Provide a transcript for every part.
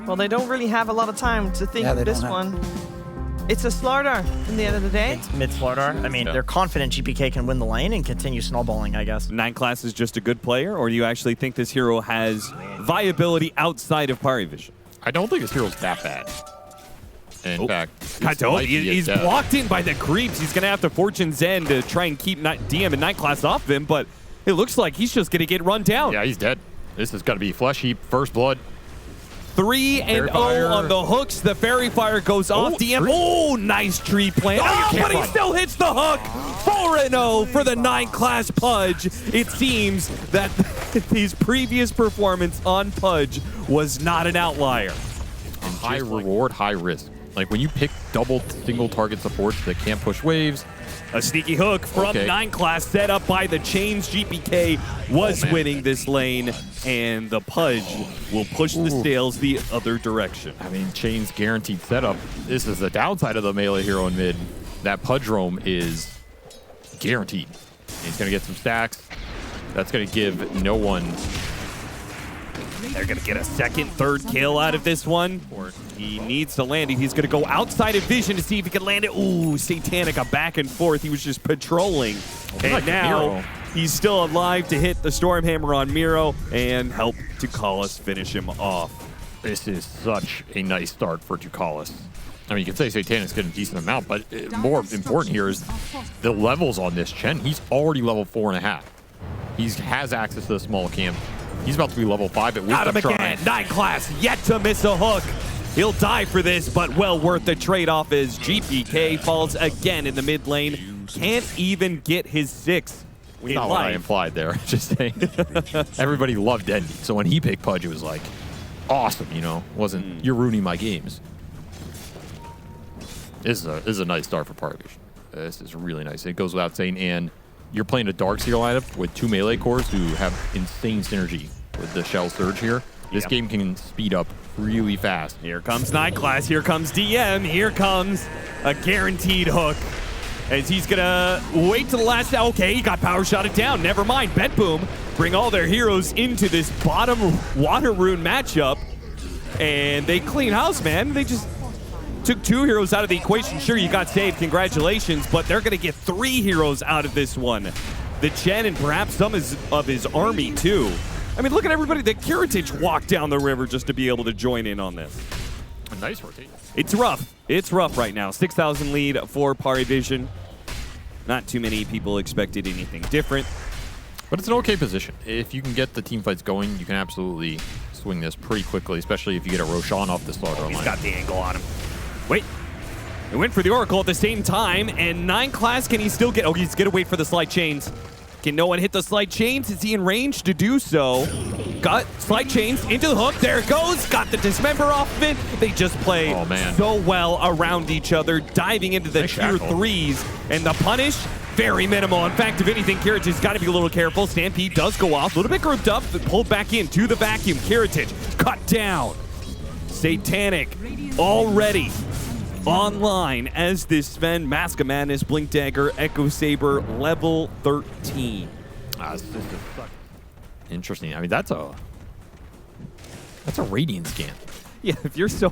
Well, they don't really have a lot of time to think of this one. It's a Slardar in the end of the day. It's mid Slardar. I mean, they're confident GPK can win the lane and continue snowballing, I guess. 9class is just a good player, or do you actually think this hero has viability outside of Parivision? I don't think this hero's that bad. In fact, he's blocked in by the creeps. He's going to have to Fortune's End to try and keep DM and 9class off of him, but it looks like he's just going to get run down. Yeah, he's dead. This is going to be Flesh Heap, first blood. 3-0 on the hooks. The Fairy Fire goes off. DM. Oh, nice tree plant. But he still hits the hook. 4-0 for the 9class Pudge. It seems that his previous performance on Pudge was not an outlier. And high reward, high risk. Like when you pick double single target supports that can't push waves. A sneaky hook from 9class set up by the Chains. GPK was winning this lane, and the Pudge will push the scales the other direction. I mean, Chains guaranteed setup. This is the downside of the melee hero in mid. That Pudge roam is guaranteed. He's going to get some stacks. That's going to give no one... They're going to get a second, third kill out of this one. Or he needs to land it. He's going to go outside of vision to see if he can land it. Ooh, Satanic, a back and forth. He was just patrolling. And now he's still alive to hit the Stormhammer on Miro and help Tukalis finish him off. This is such a nice start for Tukalis. I mean, you can say Satanic's getting a decent amount, but more important here is the levels on this Chen. He's already level 4.5. He has access to the small camp. He's about to be level 5 at Got him again. 9class yet to miss a hook. He'll die for this, but well worth the trade-off as GPK falls again in the mid lane. Can't even get his 6 in Not life. what I implied there. Just saying. Everybody loved Dendy. So when he picked Pudge, it was like, awesome, you know? Wasn't, you're ruining my games. This is a nice start for Parivision. This is really nice. It goes without saying, and you're playing a Darkseer lineup with 2 melee cores who have insane synergy with the Shell Surge here. This game can speed up really fast. Here comes 9class, here comes DM, here comes a guaranteed hook. As he's gonna wait to the last, okay, he got power shotted down, never mind. BetBoom bring all their heroes into this bottom water rune matchup, and they clean house, man. They just took 2 heroes out of the equation. Sure, you got saved, congratulations, but they're gonna get 3 heroes out of this one. The Chen and perhaps some of his army too. I mean, look at everybody that Kiritich walked down the river just to be able to join in on this. A nice rotation. It's rough. It's rough right now. 6,000 lead for Parivision. Not too many people expected anything different. But it's an okay position. If you can get the team fights going, you can absolutely swing this pretty quickly, especially if you get a Roshan off the Slaughter line. He's got the angle on him. Wait. They went for the Oracle at the same time, and 9class, can he still get... Oh, he's going to wait for the Slide Chains. Can no one hit the Slide Chains? Is he in range to do so? Got Slide Chains into the hook. There it goes. Got the Dismember off of it. They just play so well around each other, diving into the tier 3s. And the punish, very minimal. In fact, if anything, Kiritich got to be a little careful. Stampede does go off. A little bit grouped up, but pulled back into the vacuum. Kiritich cut down. Satanic already online as this Sven, Mask of Madness, Blink Dagger, Echo Saber, level 13. Interesting. I mean, that's a Radiant scan. Yeah, if you're so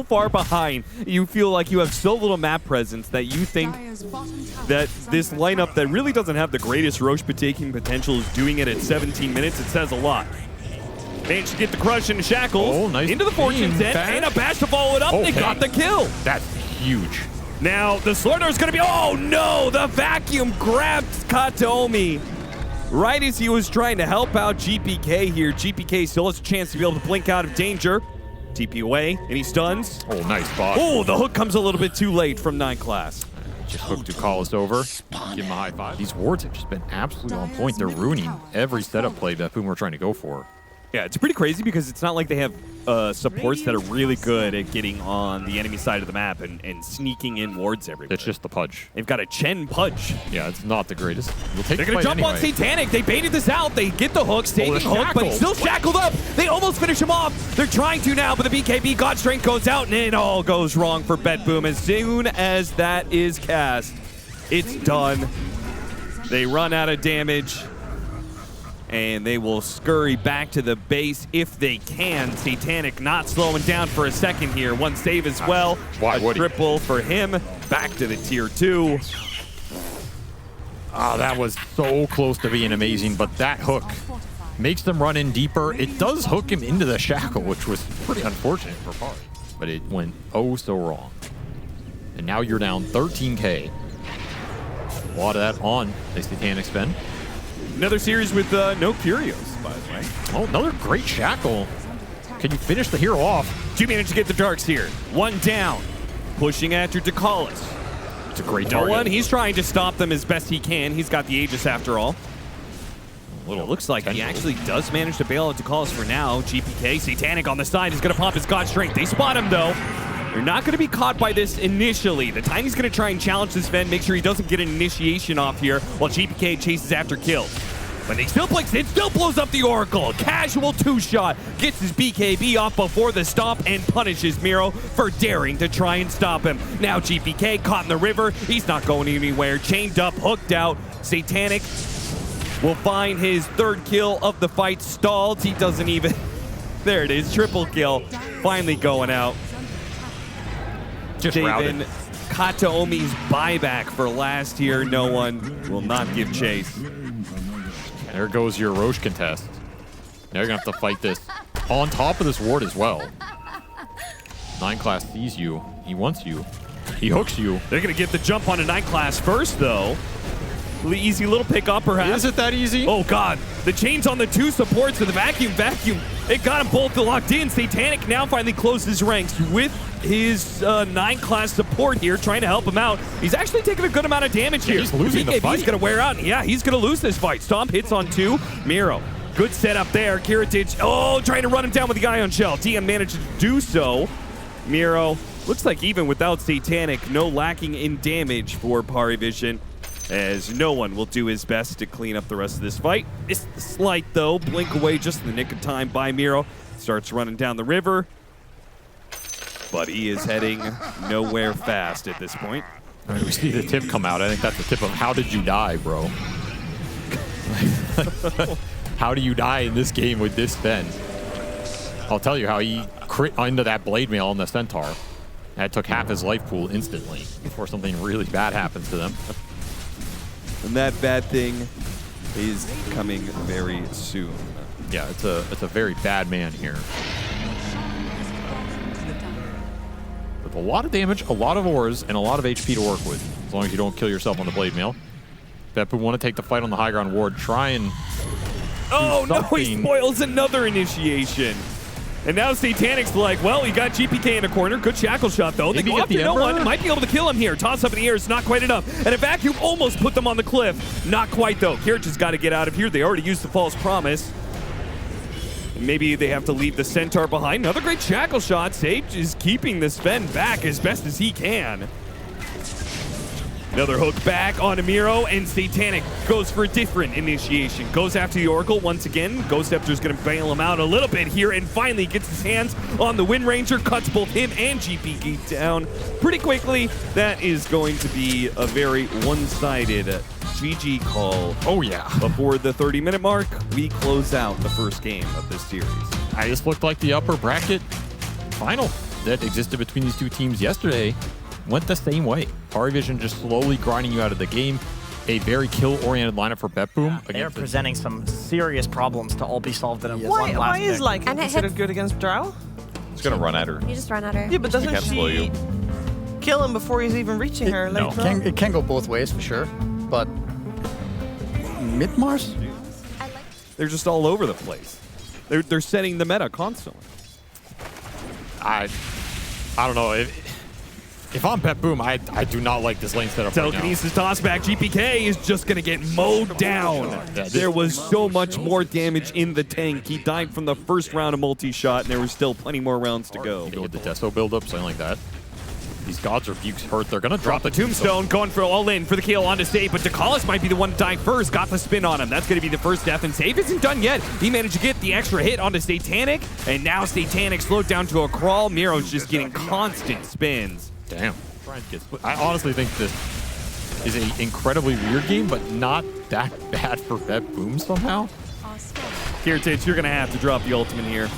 far behind, you feel like you have so little map presence that you think that this lineup that really doesn't have the greatest Roche taking potential is doing it at 17 minutes. It says a lot. Managed to get the crush into Shackles, into the Fortune's End, and a bash to follow it up. They got the kill. That's huge. Now, the Slaughter is going to be... Oh, no! The vacuum grabbed Katomi right as he was trying to help out GPK here. GPK still has a chance to be able to blink out of danger. TP away, and he stuns. Oh, nice spot. Oh, the hook comes a little bit too late from 9class. Just hooked Tukalis over. Give him a high five. These wards have just been absolutely on point. They're ruining every setup play that BetBoom were trying to go for. Yeah, it's pretty crazy because it's not like they have supports that are really good at getting on the enemy side of the map and sneaking in wards everywhere. It's just the Pudge. They've got a Chen Pudge. Yeah, it's not the greatest. They're going to jump on Satanic. They baited this out. They get the hook, taking hook, but he's still shackled up. They almost finish him off. They're trying to now, but the BKB God Strength goes out, and it all goes wrong for BetBoom. As soon as that is cast, it's done. They run out of damage. and they will scurry back to the base if they can. Satanic not slowing down for a second here. One save as well. Why would he? Triple for him. Back to the tier 2. Oh, that was so close to being amazing, but that hook makes them run in deeper. It does hook him into the shackle, which was pretty unfortunate for Pari, but it went oh so wrong. And now you're down 13K. A lot of that on the Satanic spend. Another series with no Curios, by the way. Oh, another great shackle. Can you finish the hero off? Do you manage to get the darks here? One down. Pushing after Decalis. It's a great No target. one. He's trying to stop them as best he can. He's got the Aegis after all. It looks like he actually does manage to bail out Decalis for now. GPK, Satanic on the side is going to pop his God Strength. They spot him, though. They're not going to be caught by this initially. The Tiny's going to try and challenge this Ven, make sure he doesn't get an initiation off here while GPK chases after kills. But they still play, it still blows up the Oracle. Casual 2-shot, gets his BKB off before the stop and punishes Miro for daring to try and stop him. Now GPK caught in the river. He's not going anywhere. Chained up, hooked out. Satanic will find his 3rd kill of the fight. Stalled. He doesn't even... There it is. Triple kill. Finally going out. Just David routed. Kataomi's buyback for last here. No one will not give chase. There goes your Roche contest. Now you're going to have to fight this on top of this ward as well. 9 class sees you. He wants you. He hooks you. They're going to get the jump on a 9 class first, though. Easy little pickup, perhaps. Is it that easy? Oh, God. The chains on the 2 supports for the vacuum. It got them both locked in. Satanic now finally closes ranks with his 9 class support here, trying to help him out. He's actually taking a good amount of damage here. He's losing the fight. He's going to wear out. Yeah, he's going to lose this fight. Stomp hits on 2. Miro, good setup there. Kiritich, trying to run him down with the Ion Shell. DM managed to do so. Miro, looks like even without Satanic, no lacking in damage for Parivision, as no one will do his best to clean up the rest of this fight. It's slight, though. Blink away just in the nick of time by Miro. Starts running down the river, but he is heading nowhere fast at this point. All right, we see the tip come out. I think that's the tip of how did you die, bro? How do you die in this game with this spend? I'll tell you how he crit into that blade mail on the Centaur. That took half his life pool instantly before something really bad happens to them. And that bad thing is coming very soon. Yeah, it's a very bad man here. With a lot of damage, a lot of ores, and a lot of HP to work with, as long as you don't kill yourself on the blade mail. BetBoom want to take the fight on the high ground ward, try and Oh, no, he something. spoils another initiation. And now Satanic's like, well, he got GPK in a corner. Good shackle shot, though. Maybe They go get after the no Ember? one. Might be able to kill him here. Toss up in the air is not quite enough. And a vacuum almost put them on the cliff. Not quite, though. Kirich has got to get out of here. They already used the false promise. And maybe they have to leave the Centaur behind. Another great shackle shot. Sage is keeping the spend back as best as he can. Another hook back on Miro, and Satanic goes for a different initiation. Goes after the Oracle once again. Ghost Scepter's going to bail him out a little bit here, and finally gets his hands on the Wind Ranger, cuts both him and GPK down pretty quickly. That is going to be a very one-sided GG call. Oh, yeah. Before the 30-minute mark, we close out the first game of this series. I just looked like the upper bracket final that existed between these two teams yesterday went the same way. Parivision just slowly grinding you out of the game. A very kill-oriented lineup for BetBoom. They're presenting some serious problems to all be solved in a one Why last is pick. like And it considered hits- good against Drow? It's gonna run at her. You just run at her. Yeah, but doesn't can't slow she you. kill him before he's even reaching her? no. Later on? It can go both ways for sure, but mid-Mars? They're just all over the place. They're setting the meta constantly. I don't know. If I'm BetBoom, I do not like this lane setup right now. Telekinesis toss back. GPK is just going to get mowed down. There was so much more damage in the tank. He died from the first round of multi-shot, and there were still plenty more rounds to go. You go with the Deso build-up, something like that. These God's Rebukes hurt. They're going to Drop the tombstone, going for all in for the kill onto Save, but Decalis might be the one to die first. Got the spin on him. That's going to be the first death, and Save isn't done yet. He managed to get the extra hit onto Satanic, and now Satanic slowed down to a crawl. Miro's just getting constant spins. Damn. Trying to get split. I honestly think this is an incredibly weird game, but not that bad for BetBoom somehow. Kiritich, you're going to have to drop the ultimate here.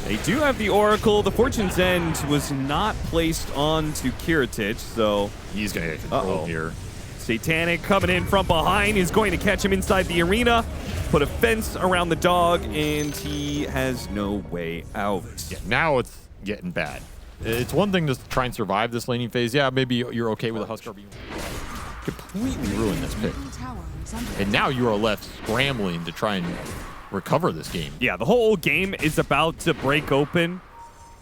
They do have the Oracle. The Fortune's End was not placed onto Kiritich, so He's going to get control here. Satanic coming in from behind is going to catch him inside the arena, put a fence around the dog, and he has no way out. Yeah, now it's getting bad. It's one thing to try and survive this laning phase. Yeah, maybe you're okay with a Huskar being completely ruin this pick. And now you are left scrambling to try and recover this game. Yeah, the whole game is about to break open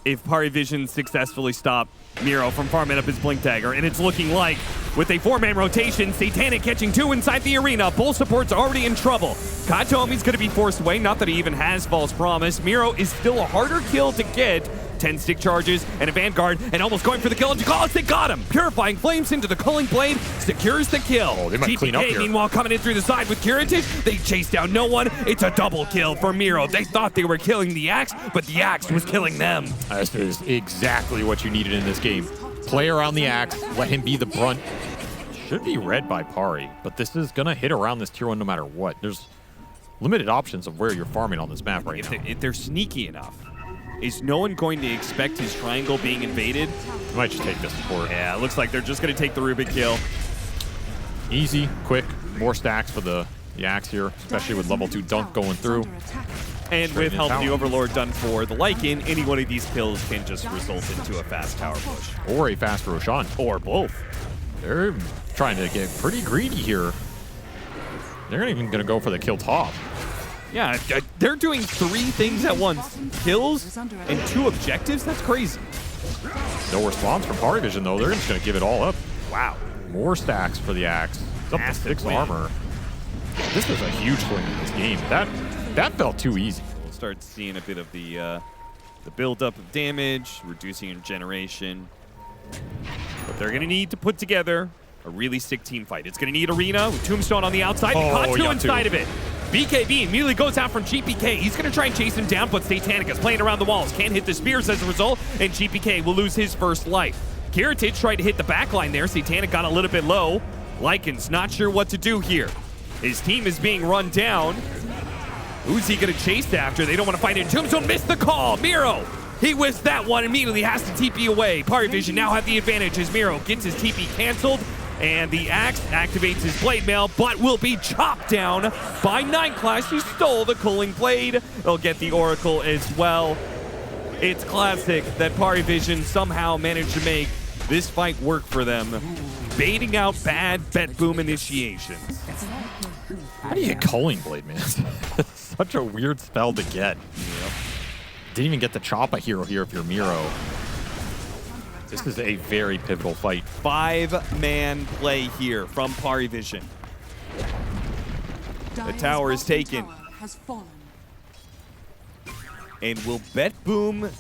if Parivision successfully stop Miro from farming up his Blink Dagger, and it's looking like, with a 4-man rotation, Satanic catching 2 inside the arena, both supports already in trouble. Katomi's going to be forced away, not that he even has False Promise. Miro is still a harder kill to get. 10 stick charges and a Vanguard, and almost going for the kill. Ducalis, they got him! Purifying Flames into the Culling Blade, secures the kill. Oh, they might clean up here. Meanwhile, coming in through the side with Kiritich, they chase down no one. It's a double kill for Miro. They thought they were killing the Axe, but the Axe was killing them. This is exactly what you needed in this game. Play around the Axe, let him be the brunt. Should be read by Pari, but this is going to hit around this tier 1 no matter what. There's limited options of where you're farming on this map right now. If they're sneaky enough, is no one going to expect his triangle being invaded? You might just take this support. Yeah, it looks like they're just going to take the Rubik kill. Easy, quick, more stacks for the Axe here, especially with level 2 dunk going through. And with Help of the Overlord done for the Lycan, any one of these kills can just result into a fast tower push. Or a fast Roshan. Or both. They're trying to get pretty greedy here. They're not even going to go for the kill top. Yeah, they're doing 3 things at once. Kills and 2 objectives? That's crazy. No response from Parivision, though. They're just going to give it all up. Wow. More stacks for the Axe. It's up to 6 win. armor. This is a huge swing in this game. That felt too easy. We'll start seeing a bit of the buildup of damage, reducing your generation. But they're going to need to put together a really sick team fight. It's going to need Arena with Tombstone on the outside. They caught 2 inside of it. BKB immediately goes out from GPK. He's going to try and chase him down, but Satanic is playing around the walls. Can't hit the spears as a result, and GPK will lose his first life. Kiritich tried to hit the backline there. Satanic got a little bit low. Lycan's not sure what to do here. His team is being run down. Who's he going to chase after? They don't want to fight it. Tombstone missed the call. Miro, he whiffs that one, immediately has to TP away. Parivision now have the advantage as Miro gets his TP canceled. And the Axe activates his Blade Mail, but will be chopped down by 9 Clash, who stole the Culling Blade. They'll get the Oracle as well. It's classic that Parivision somehow managed to make this fight work for them, baiting out bad BetBoom initiations. How do you get Culling Blade, man? Such a weird spell to get. Yep. Didn't even get to chop a hero here if you're Miro. This is a very pivotal fight. 5-man play here from Parivision. The tower is taken. And will BetBoom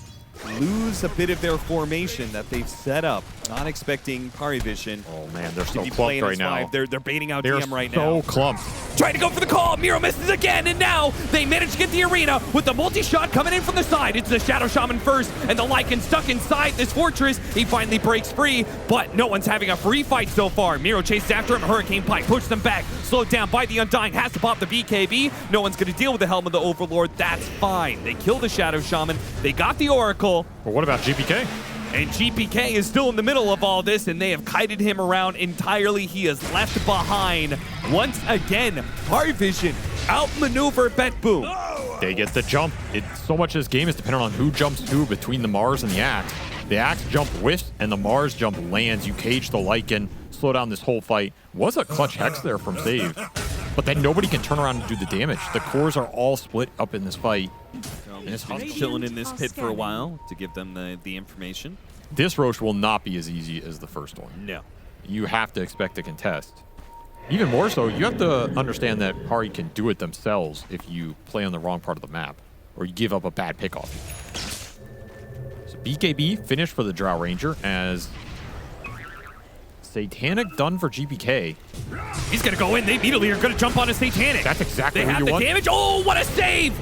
lose a bit of their formation that they've set up? Not expecting Parivision. Oh man, they're to so be clumped right now. 5. They're baiting out They're DM right now. so clumped. Trying to go for the call. Miro misses again, and now they manage to get the arena with the multi-shot coming in from the side. It's the Shadow Shaman first, and the Lycan stuck inside this fortress. He finally breaks free, but no one's having a free fight so far. Miro chases after him. Hurricane Pike pushes them back. Slowed down by the Undying. Has to pop the BKB. No one's going to deal with the Helm of the Overlord. That's fine. They kill the Shadow Shaman. They got the Oracle. But what about GPK? And GPK is still in the middle of all this, and they have kited him around entirely. He is left behind. Once again, Parivision outmaneuver BetBoom. They get the jump. So much of this game is dependent on who jumps who between the Mars and the Axe. The Axe jump whiffs, and the Mars jump lands. You cage the Lycan, slow down this whole fight. Was a clutch Hex there from Save. But then nobody can turn around and do the damage. The cores are all split up in this fight. And it's been chilling in this pit for a while to give them the information. This Roche will not be as easy as the first one. No. You have to expect to contest. Even more so, you have to understand that Pari can do it themselves if you play on the wrong part of the map, or you give up a bad pickoff. So BKB finished for the Drow Ranger as Satanic done for GPK. He's going to go in. They immediately are going to jump on a Satanic. That's exactly they what have you the want. damage. Oh, what a save!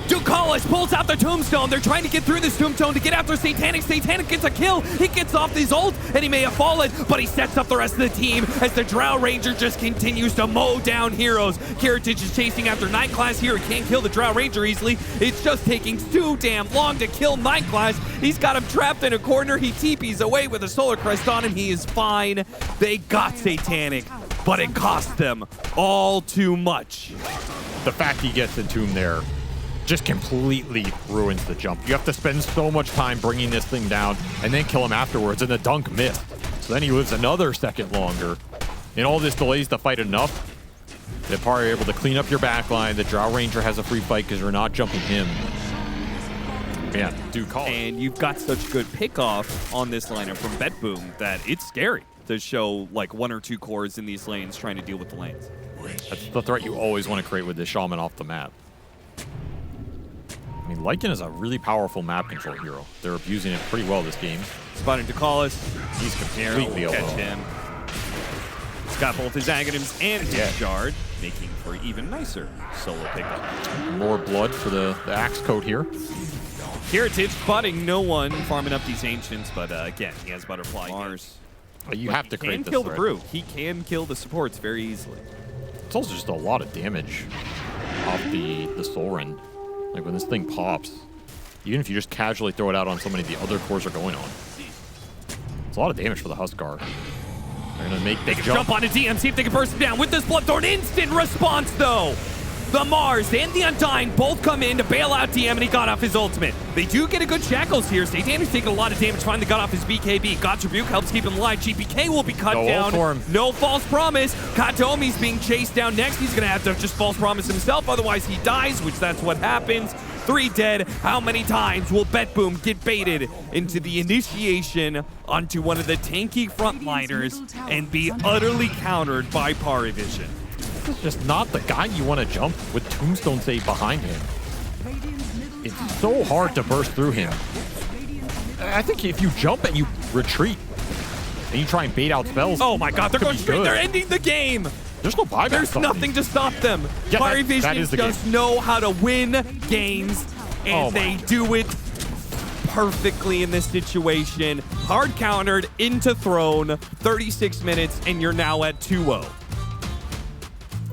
Ducalis pulls out the tombstone. They're trying to get through this tombstone to get after Satanic. Satanic gets a kill. He gets off his ult, and he may have fallen, but he sets up the rest of the team as the Drow Ranger just continues to mow down heroes. Kiritich is chasing after Night Class here. He can't kill the Drow Ranger easily. It's just taking too damn long to kill Night Class. He's got him trapped in a corner. He TPs away with a Solar Crest on him. He is fine. They got Satanic, but it cost them all too much. The fact he gets Entomb there just completely ruins the jump. You have to spend so much time bringing this thing down and then kill him afterwards, and the dunk missed. So then he lives another second longer. And all this delays the fight enough that Pari are able to clean up your backline. The Drow Ranger has a free fight because you're not jumping him. Man, dude, call. And you've got such good pickoff on this lineup from BetBoom that it's scary to show like 1 or 2 cores in these lanes trying to deal with the lanes. That's the threat you always want to create with this Shaman off the map. I mean, Lycan is a really powerful map control hero. They're abusing it pretty well this game. Spotting Ducalis. He's completely Catch alone. him. He's got both his Aghanims and his Shard, making for even nicer solo pickup. More blood for the Axe Coat here. Kiritich spotting no one, farming up these Ancients, but again, he has Butterfly. Mars. You have to create He this can kill the threat. Brew. He can kill the supports very easily. It's also just a lot of damage off the Sorin. Like when this thing pops, even if you just casually throw it out on somebody the other cores are going on. It's a lot of damage for the Huskar. They're gonna make the Jump onto DM, see if they can burst him down with this Bloodthorn. Instant response though. The Mars and the Undying both come in to bail out DM, and he got off his ultimate. They do get a good Shackles here. Satanic's taking a lot of damage, finally got off his BKB. God's Rebuke helps keep him alive. GPK will be cut down. For him. No false promise. Katomi's being chased down next. He's gonna have to just false promise himself, otherwise he dies, which that's what happens. 3 dead. How many times will BetBoom get baited into the initiation onto one of the tanky frontliners and be utterly countered by Parivision? This is just not the guy you want to jump with Tombstone save behind him. It's so hard to burst through him. I think if you jump and you retreat and you try and bait out spells. Oh my god, they're going straight. Good. They're ending the game. There's no buyback. There's nothing to stop them. Yeah, that Parivision is the just game. know how to win games, and they do it perfectly in this situation. Hard countered into throne, 36 minutes, and you're now at 2-0.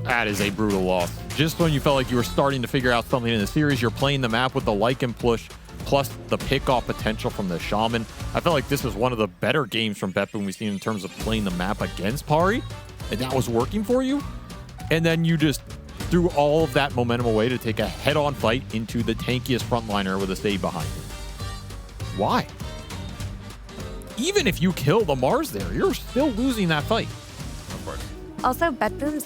That is a brutal loss. Just when you felt like you were starting to figure out something in the series, you're playing the map with the Lycan push, plus the pick-off potential from the Shaman. I felt like this was one of the better games from BetBoom we've seen in terms of playing the map against Pari, and that was working for you. And then you just threw all of that momentum away to take a head-on fight into the tankiest frontliner with a save behind you. Why? Even if you kill the Mars there, you're still losing that fight. Also, BetBoom's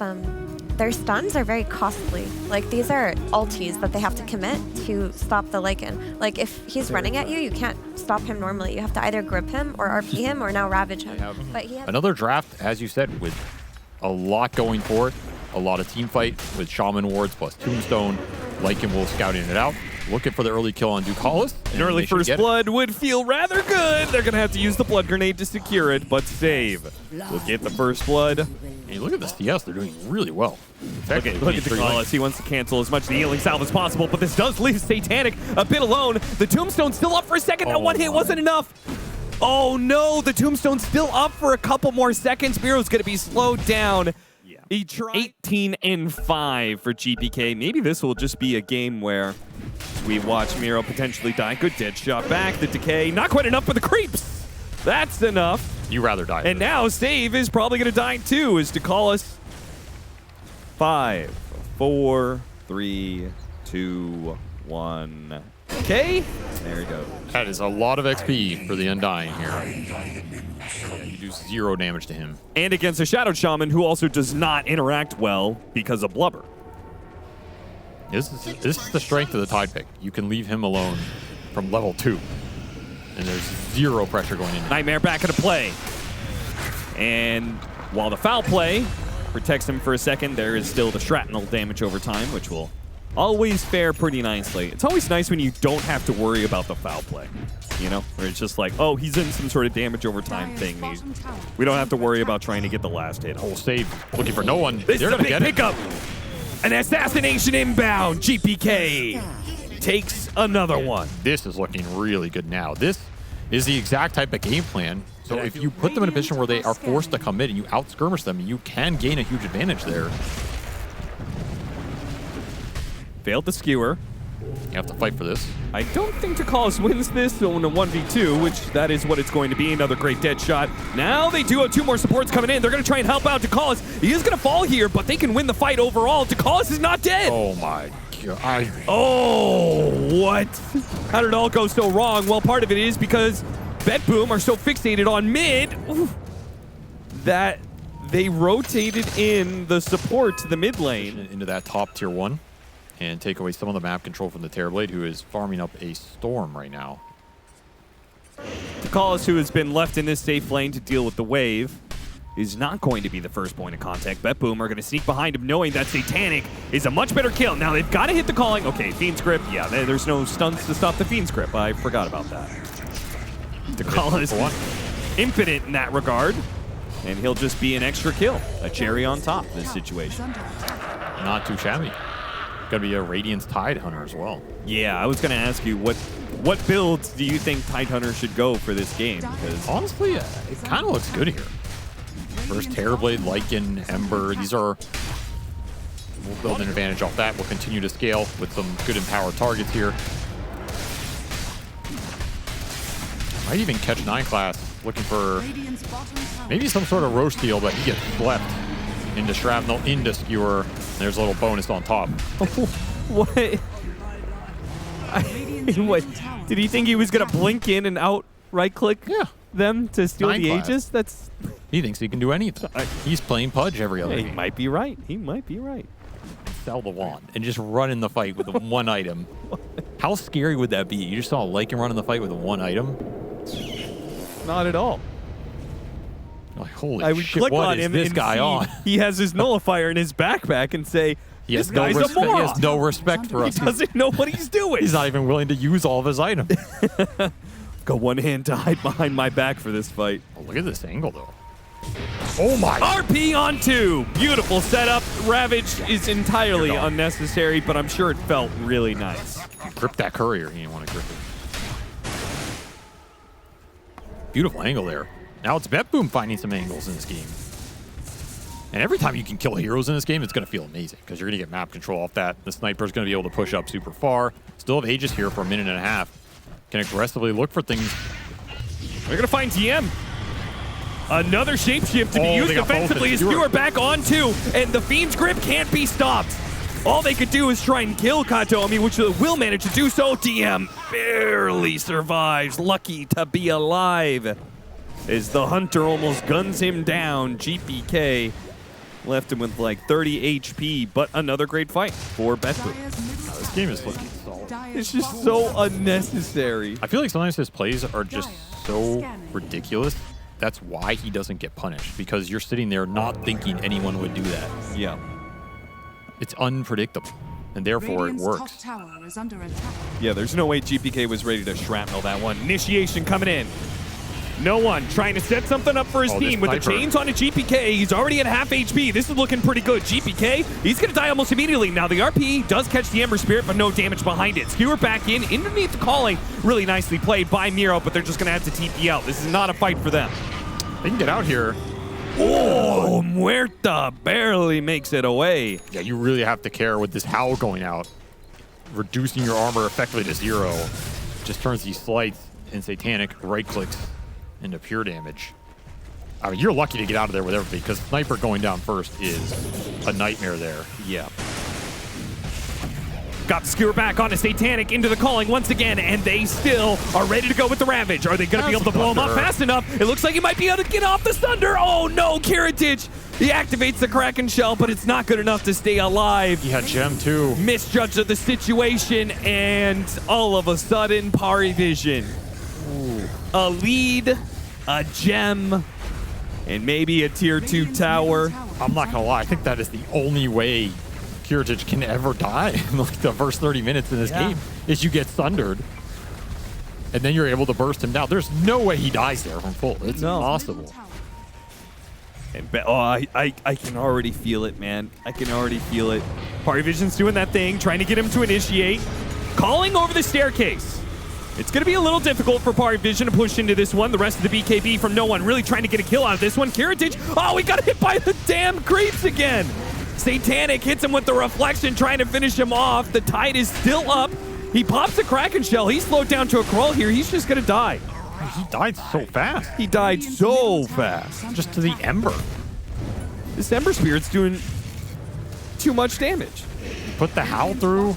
their stuns are very costly. Like, these are ultis that they have to commit to stop the Lycan. Like, if he's running at you, you can't stop him normally. You have to either grip him or RP him or now ravage him. But he has Another draft, as you said, with a lot going for it, a lot of team fight with Shaman wards plus Tombstone. Lycan will scouting it out, looking for the early kill on Ducalis. An early first blood would feel rather good. They're going to have to use the blood grenade to secure it, but save. We'll get the first blood. Hey, look at the CS. They're doing really well. Look at Ducalis. He wants to cancel as much of the healing salve as possible, but this does leave Satanic a bit alone. The Tombstone's still up for a second. That one hit wasn't enough. Oh no, the Tombstone's still up for a couple more seconds. Miro's going to be slowed down. He tried 18-5 for GPK. Maybe this will just be a game where we watch Miro potentially die. Good dead shot back. The decay, not quite enough for the creeps. That's enough. You rather die. And now Save is probably going to die too as Ducalis. 5, 4, 3, 2, 1. Okay, there he goes. That is a lot of XP for the Undying here. You do 0 damage to him. And against a Shadow Shaman who also does not interact well because of Blubber. This is the strength of the Tide pick. You can leave him alone from level 2. And there's 0 pressure going in. Nightmare back into play. And while the foul play protects him for a second, there is still the shrapnel damage over time, which will always fare pretty nicely. It's always nice when you don't have to worry about the foul play, you know? Where it's just like, oh, he's in some sort of damage over time thing. We don't have to worry about trying to get the last hit. Whole save, looking for no one. This They're is a gonna big get pickup. An assassination inbound, GPK. takes another one. This is looking really good now. This is the exact type of game plan. So if you put them in a position where they are forced to come in and you out-skirmish them, you can gain a huge advantage there. Failed the skewer. You have to fight for this. I don't think Takalis wins this on a 1v2, which that is what it's going to be. Another great dead shot. Now they do have 2 more supports coming in. They're going to try and help out Takalis. He is going to fall here, but they can win the fight overall. Takalis is not dead. Oh my god. Oh, what? How did it all go so wrong? Well, part of it is because BetBoom are so fixated on mid that they rotated in the support to the mid lane. Into that top tier 1 and take away some of the map control from the Terrorblade, who is farming up a storm right now. Takalis, who has been left in this safe lane to deal with the wave, is not going to be the first point of contact. BetBoom are going to sneak behind him, knowing that Satanic is a much better kill. Now they've got to hit the calling. Okay, Fiend's Grip. Yeah, there's no stunts to stop the Fiend's Grip. I forgot about that. Takalis impotent in that regard, and he'll just be an extra kill, a cherry on top of this situation. Not too shabby. Gonna be a Radiance Tide Hunter as well. Yeah, I was gonna ask you what builds do you think Tidehunter should go for this game? Because honestly, it kind of looks good here. First Terrorblade, Lycan, Ember. These are, we'll build an advantage off that. We'll continue to scale with some good empowered targets here. Might even catch 9 class looking for maybe some sort of roast steal, but he gets swept into Shrapnel, into Skewer. There's a little bonus on top. What? What? Did he think he was gonna blink in and out right click them to steal 9 the class. Aegis? That's He thinks he can do anything. He's playing Pudge every other he game. might be right. He might be right. Sell the wand and just run in the fight with the 1 item. How scary would that be? You just saw Lycan run in the fight with 1 item? Not at all. Like, holy I would shit, click what on is him this and guy see on? He has his nullifier in his backpack and say, this guy's a moron. He has no respect for He us. doesn't know what he's doing. He's not even willing to use all of his items. Got one hand tied behind my back for this fight. Oh, look at this angle, though. Oh, my. RP on 2. Beautiful setup. Ravage is entirely unnecessary, but I'm sure it felt really nice. Grip that courier. He didn't want to grip it. Beautiful angle there. Now it's BetBoom finding some angles in this game. And every time you can kill heroes in this game, it's going to feel amazing because you're going to get map control off that. The sniper's going to be able to push up super far. Still have Aegis here for 1.5 minutes. Can aggressively look for things. They're going to find TM. Another shapeshift to be used defensively. Is Skewer back on 2, and the Fiend's Grip can't be stopped. All they could do is try and kill Katomi, which they will manage to do so. TM barely survives. Lucky to be alive. As the Hunter almost guns him down, GPK left him with like 30 HP, but another great fight for BetBoom. This game is looking solid. It's just so unnecessary. I feel like sometimes his plays are just so ridiculous. That's why he doesn't get punished, because you're sitting there not thinking anyone would do that. Yeah. It's unpredictable, and therefore it works. Yeah, there's no way GPK was ready to shrapnel that one. Initiation coming in. No one trying to set something up for his team with the chains on a GPK. He's already at half HP. This is looking pretty good. GPK, he's going to die almost immediately. Now the RP does catch the Ember Spirit, but no damage behind it. Skewer back in, underneath the calling. Really nicely played by Miro, but they're just going to have to TP out. This is not a fight for them. They can get out here. Oh, Muerta barely makes it away. Yeah, you really have to care with this Howl going out. Reducing your armor effectively to 0. Just turns these slights and Satanic right-clicks into pure damage. I mean, you're lucky to get out of there with everything, because Sniper going down first is a nightmare there. Yeah. Got the Skewer back onto Satanic into the calling once again, and they still are ready to go with the Ravage. Are they going to be able to blow him up fast enough? It looks like he might be able to get off the Thunder. Oh no, Kiritich! He activates the Kraken Shell, but it's not good enough to stay alive. He had Gem too. Misjudge of the situation, and all of a sudden, Parivision. A lead, a gem, and maybe a tier 2 tower. I'm not gonna lie, I think that is the only way Kiritich can ever die in like the first 30 minutes in this game, is you get thundered, and then you're able to burst him down. There's no way he dies there from full. It's impossible. And I can already feel it, man. I can already feel it. Parivision's doing that thing, trying to get him to initiate. Calling over the staircase. It's going to be a little difficult for Parivision to push into this one. The rest of the BKB from No One really trying to get a kill out of this one. Kiritich, oh, we got hit by the damn creeps again. Satanic hits him with the reflection, trying to finish him off. The tide is still up. He pops a Kraken shell. He's slowed down to a crawl here. He's just going to die. He died so fast. He died so fast. Just to the Ember. This Ember Spirit's doing too much damage. Put the Howl through,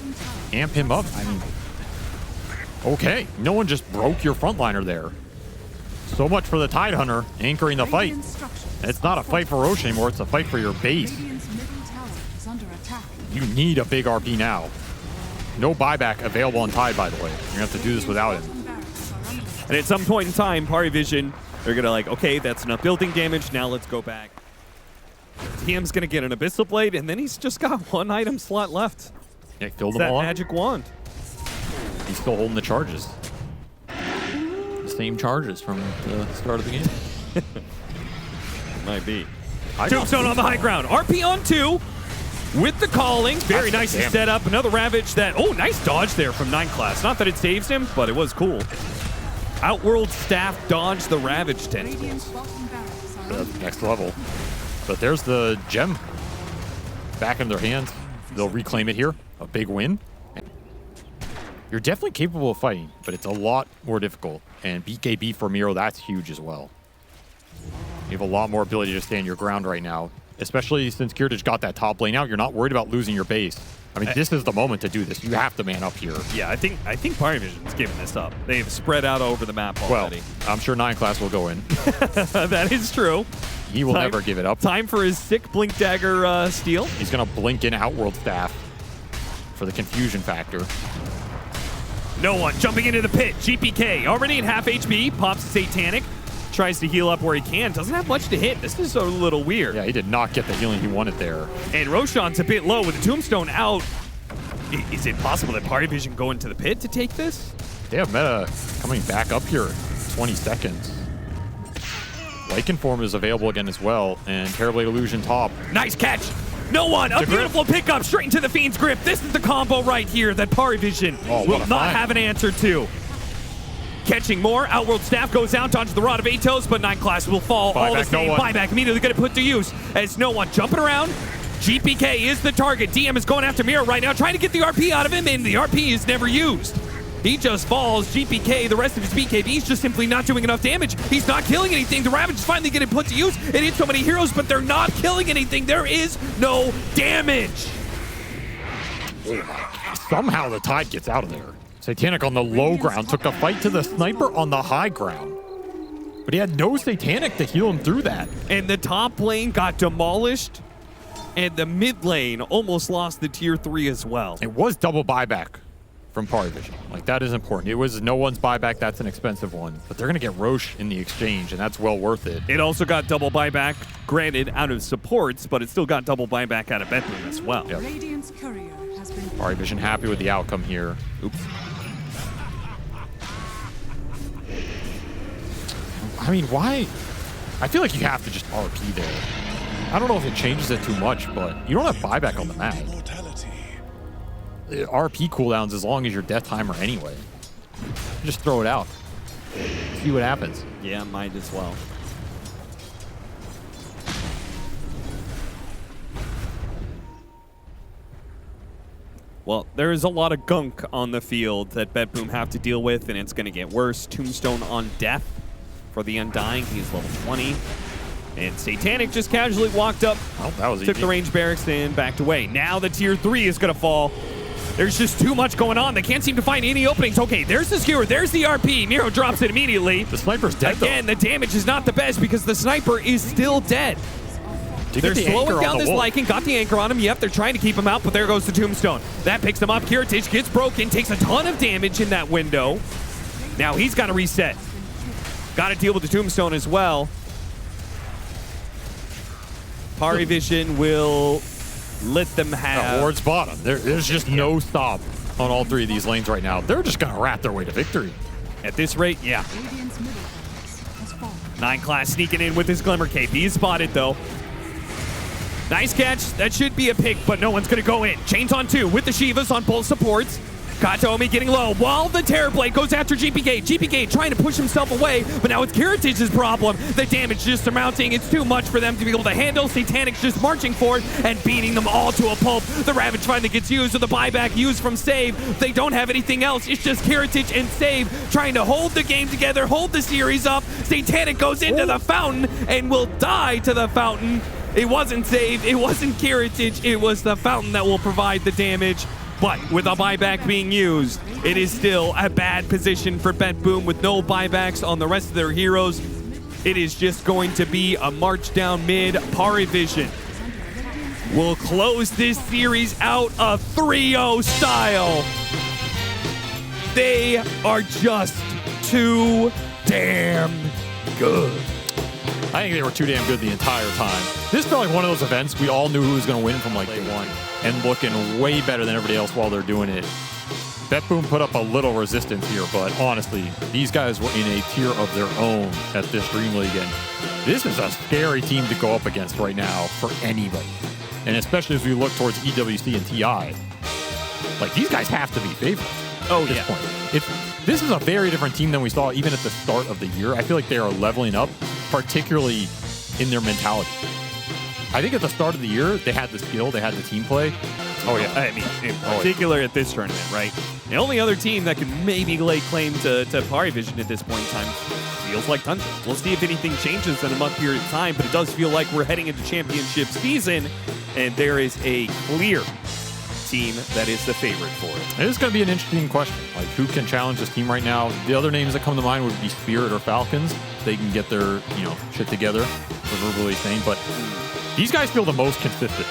amp him up. I mean, okay. No One just broke your frontliner there. So much for the Tide Hunter anchoring the fight. It's not a fight for Roche anymore. It's a fight for your base. You need a big RP now. No buyback available on Tide, by the way. You're going to have to do this without him. And at some point in time, Parivision, they're going to like, okay, that's enough building damage. Now let's go back. TM's going to get an Abyssal Blade, and then he's just got one item slot left. Yeah, filled It's them that all up. magic wand. He's still holding the charges. The same charges from the start of the game. Might be. I Tombstone on the high ground. RP on 2 with the calling. Very nice to set up. Another Ravage that, oh, nice dodge there from 9 class. Not that it saves him, but it was cool. Outworld staff dodged the Ravage tentacles. Next level. But there's the gem back in their hands. They'll reclaim it here. A big win. You're definitely capable of fighting, but it's a lot more difficult. And BKB for Miro, that's huge as well. You have a lot more ability to stand your ground right now, especially since Kiritich got that top lane out. You're not worried about losing your base. I mean, this is the moment to do this. You have to man up here. Yeah, I think Parivision's giving this up. They've spread out over the map already. Well, I'm sure 9 class will go in. That is true. He will never give it up. Time for his sick Blink Dagger steal. He's going to blink in Outworld Staff for the confusion factor. No One jumping into the pit. GPK already at half HP. Pops Satanic. Tries to heal up where he can. Doesn't have much to hit. This is a little weird. Yeah, he did not get the healing he wanted there. And Roshan's a bit low with the Tombstone out. Is it possible that Parivision go into the pit to take this? They have meta coming back up here. 20 seconds. Lycan form is available again as well. And Terrorblade Illusion top. Nice catch. No One. A beautiful pickup straight into the Fiend's grip. This is the combo right here that Parivision will not have an answer to. Catching more. Outworld Staff goes out onto the Rod of Atos, but 9 class will fall all the same. Buyback immediately going to put to use as No One jumping around. GPK is the target. DM is going after Miro right now, trying to get the RP out of him, and the RP is never used. He just falls. GPK, the rest of his BKB is just simply not doing enough damage. He's not killing anything. The Ravage is finally getting put to use. It hits so many heroes, but they're not killing anything. There is no damage. Somehow the Tide gets out of there. Satanic on the low ground took a fight to the Sniper on the high ground. But he had no Satanic to heal him through that. And the top lane got demolished, and the mid lane almost lost the tier 3 as well. It was double buyback from Parivision. Like, that is important. It was No One's buyback. That's an expensive one. But they're going to get Roche in the exchange, and that's well worth it. It also got double buyback, granted, out of supports, but it still got double buyback out of BetBoom as well. Yep. Parivision happy with the outcome here. Oops. I mean, why? I feel like you have to just RP there. I don't know if it changes it too much, but you don't have buyback on the map. RP cooldowns as long as your death timer anyway. Just throw it out. See what happens. Yeah, might as well. Well, there is a lot of gunk on the field that BetBoom have to deal with, and it's going to get worse. Tombstone on death for the Undying. He's level 20. And Satanic just casually walked up, that was took the range barracks and backed away. Now the tier 3 is going to fall. There's just too much going on. They can't seem to find any openings. Okay, there's the skewer. There's the RP. Miro drops it immediately. The Sniper's dead, Again, the damage is not the best because the Sniper is still dead. They're slowing down this Lycan. Got the anchor on him. Yep, they're trying to keep him out, but there goes the Tombstone. That picks him up. Kiritich gets broken, takes a ton of damage in that window. Now he's got to reset. Got to deal with the Tombstone as well. Parivision will let them have... Ward's bottom. There's just no stop on all 3 of these lanes right now. They're just going to rat their way to victory. At this rate, yeah. 9 class sneaking in with his Glimmer Cape. He is spotted, though. Nice catch. That should be a pick, but no one's going to go in. Chains on 2 with the Shivas on both supports. Katomi getting low while the Terrorblade goes after GPK. GPK trying to push himself away, but now it's Kiritage's problem. The damage just surmounting. It's too much for them to be able to handle. Satanic's just marching forward and beating them all to a pulp. The Ravage finally gets used with the buyback used from Save. They don't have anything else. It's just Kiritage and Save trying to hold the game together, hold the series up. Satanic goes into the fountain and will die to the fountain. It wasn't Save, it wasn't Kiritage, it was the fountain that will provide the damage. But with a buyback being used, it is still a bad position for BetBoom with no buybacks on the rest of their heroes. It is just going to be a march down mid. Parivision will close this series out a 3-0 style. They are just too damn good. I think they were too damn good the entire time. This felt like one of those events we all knew who was going to win from like day one, and looking way better than everybody else while they're doing it. BetBoom put up a little resistance here, but honestly, these guys were in a tier of their own at this Dream League, and this is a scary team to go up against right now for anybody. And especially as we look towards EWC and TI, like these guys have to be favorites at this point. This is a very different team than we saw even at the start of the year. I feel like they are leveling up, particularly in their mentality. I think at the start of the year, they had the skill, they had the team play. Oh, yeah. I mean, in particular at this tournament, right? The only other team that could maybe lay claim to Parivision at this point in time feels like Tundra. We'll see if anything changes in a month period of time, but it does feel like we're heading into championship season, and there is a clear team that is the favorite for it. It is going to be an interesting question. Like, who can challenge this team right now? The other names that come to mind would be Spirit or Falcons. They can get their, shit together, verbally saying, but these guys feel the most consistent,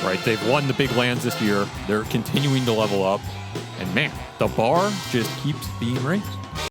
right? They've won the big lands this year. They're continuing to level up. And man, the bar just keeps being raised.